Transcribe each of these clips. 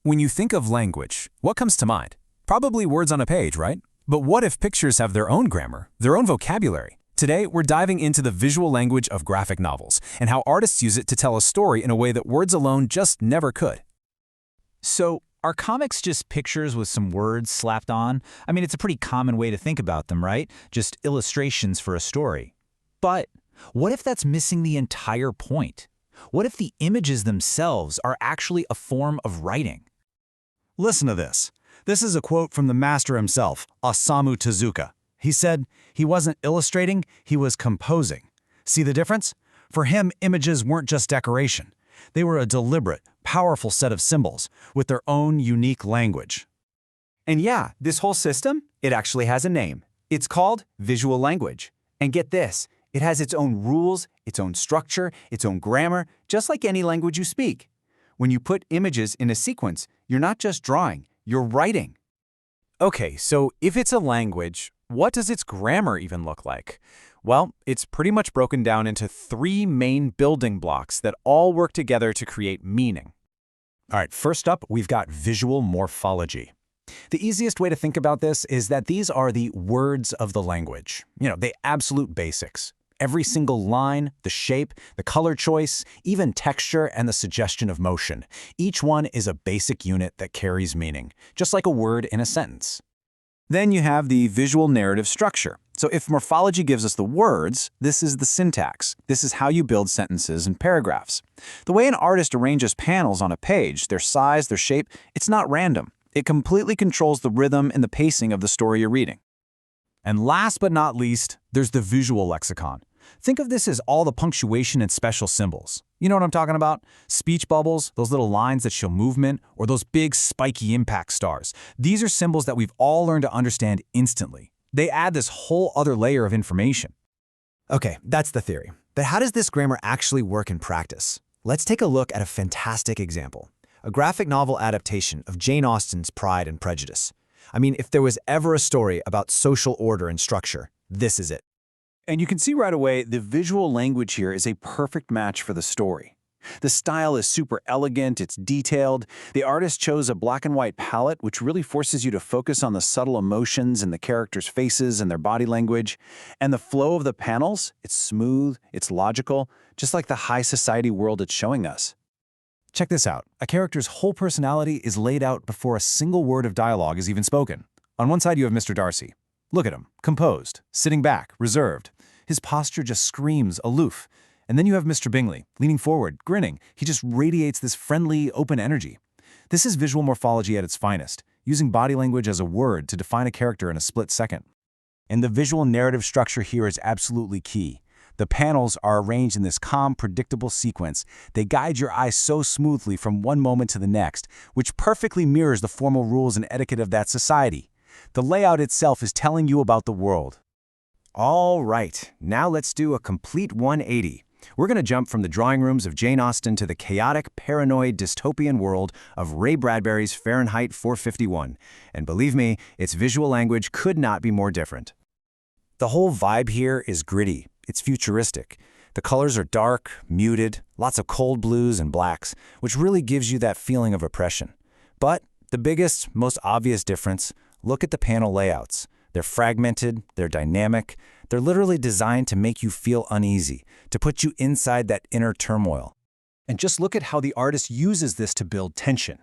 When you think of language, what comes to mind? Probably words on a page, right? But what if pictures have their own grammar, their own vocabulary? Today, we're diving into the visual language of graphic novels and how artists use it to tell a story in a way that words alone just never could. So, are comics just pictures with some words slapped on? I mean, it's a pretty common way to think about them, right? Just illustrations for a story. But what if that's missing the entire point? What if the images themselves are actually a form of writing? Listen to this. This is a quote from the master himself, Osamu Tezuka. He said, he wasn't illustrating, he was composing. See the difference? For him, images weren't just decoration. They were a deliberate, powerful set of symbols with their own unique language. And yeah, this whole system, it actually has a name. It's called visual language. And get this, it has its own rules, its own structure, its own grammar, just like any language you speak. When you put images in a sequence, you're not just drawing, you're writing. Okay, so if it's a language, what does its grammar even look like? Well, it's pretty much broken down into three main building blocks that all work together to create meaning. All right, first up, we've got visual morphology. The easiest way to think about this is that these are the words of the language. The absolute basics. Every single line, the shape, the color choice, even texture and the suggestion of motion. Each one is a basic unit that carries meaning, just like a word in a sentence. Then you have the visual narrative structure. So if morphology gives us the words, this is the syntax. This is how you build sentences and paragraphs. The way an artist arranges panels on a page, their size, their shape, it's not random. It completely controls the rhythm and the pacing of the story you're reading. And last but not least, there's the visual lexicon. Think of this as all the punctuation and special symbols. You know what I'm talking about? Speech bubbles, those little lines that show movement, or those big spiky impact stars. These are symbols that we've all learned to understand instantly. They add this whole other layer of information. Okay, that's the theory. But how does this grammar actually work in practice? Let's take a look at a fantastic example. A graphic novel adaptation of Jane Austen's Pride and Prejudice. I mean, if there was ever a story about social order and structure, this is it. And you can see right away the visual language here is a perfect match for the story. The style is super elegant, it's detailed. The artist chose a black and white palette, which really forces you to focus on the subtle emotions in the characters' faces and their body language. And the flow of the panels, it's smooth, it's logical, just like the high society world it's showing us. Check this out. A character's whole personality is laid out before a single word of dialogue is even spoken. On one side, you have Mr. Darcy. Look at him, composed, sitting back, reserved. His posture just screams aloof. And then you have Mr. Bingley, leaning forward, grinning. He just radiates this friendly, open energy. This is visual morphology at its finest, using body language as a word to define a character in a split second. And the visual narrative structure here is absolutely key. The panels are arranged in this calm, predictable sequence. They guide your eye so smoothly from one moment to the next, which perfectly mirrors the formal rules and etiquette of that society. The layout itself is telling you about the world. All right, now let's do a complete 180. We're going to jump from the drawing rooms of Jane Austen to the chaotic, paranoid, dystopian world of Ray Bradbury's Fahrenheit 451. And believe me, its visual language could not be more different. The whole vibe here is gritty. It's futuristic. The colors are dark, muted, lots of cold blues and blacks, which really gives you that feeling of oppression. But the biggest, most obvious difference, look at the panel layouts. They're fragmented, they're dynamic, they're literally designed to make you feel uneasy, to put you inside that inner turmoil. And just look at how the artist uses this to build tension.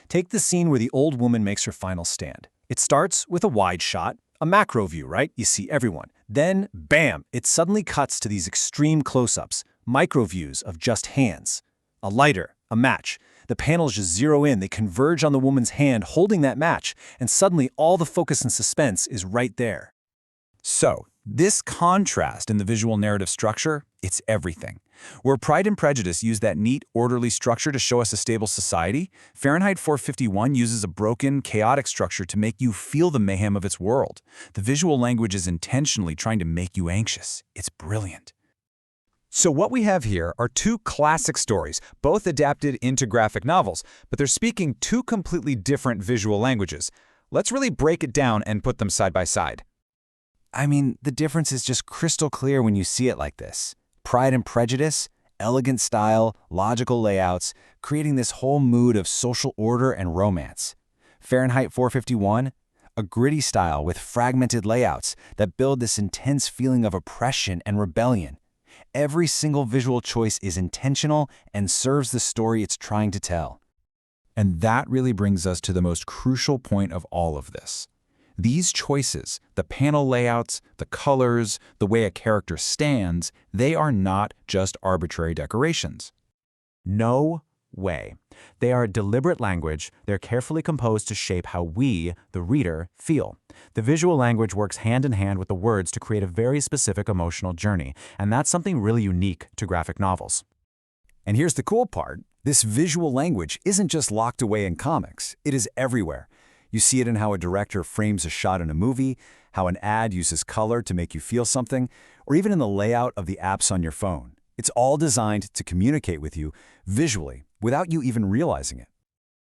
Take the scene where the old woman makes her final stand. It starts with a wide shot, a macro view, right? You see everyone. Then, bam, it suddenly cuts to these extreme close-ups, micro views of just hands. A lighter, a match. The panels just zero in, they converge on the woman's hand holding that match, and suddenly all the focus and suspense is right there. So, this contrast in the visual narrative structure, it's everything. Where Pride and Prejudice used that neat, orderly structure to show us a stable society, Fahrenheit 451 uses a broken, chaotic structure to make you feel the mayhem of its world. The visual language is intentionally trying to make you anxious. It's brilliant. So what we have here are two classic stories, both adapted into graphic novels, but they're speaking two completely different visual languages. Let's really break it down and put them side by side. I mean, the difference is just crystal clear when you see it like this. Pride and Prejudice, elegant style, logical layouts, creating this whole mood of social order and romance. Fahrenheit 451, a gritty style with fragmented layouts that build this intense feeling of oppression and rebellion. Every single visual choice is intentional and serves the story it's trying to tell. And that really brings us to the most crucial point of all of this. These choices, the panel layouts, the colors, the way a character stands, they are not just arbitrary decorations. No way. They are a deliberate language. They're carefully composed to shape how we, the reader, feel. The visual language works hand in hand with the words to create a very specific emotional journey, and that's something really unique to graphic novels. And here's the cool part. This visual language isn't just locked away in comics. It is everywhere. You see it in how a director frames a shot in a movie, how an ad uses color to make you feel something, or even in the layout of the apps on your phone. It's all designed to communicate with you visually without you even realizing it.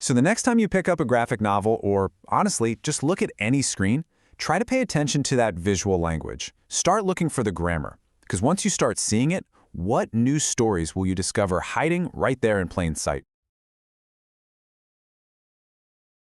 So the next time you pick up a graphic novel, or honestly, just look at any screen, try to pay attention to that visual language. Start looking for the grammar, because once you start seeing it, what new stories will you discover hiding right there in plain sight?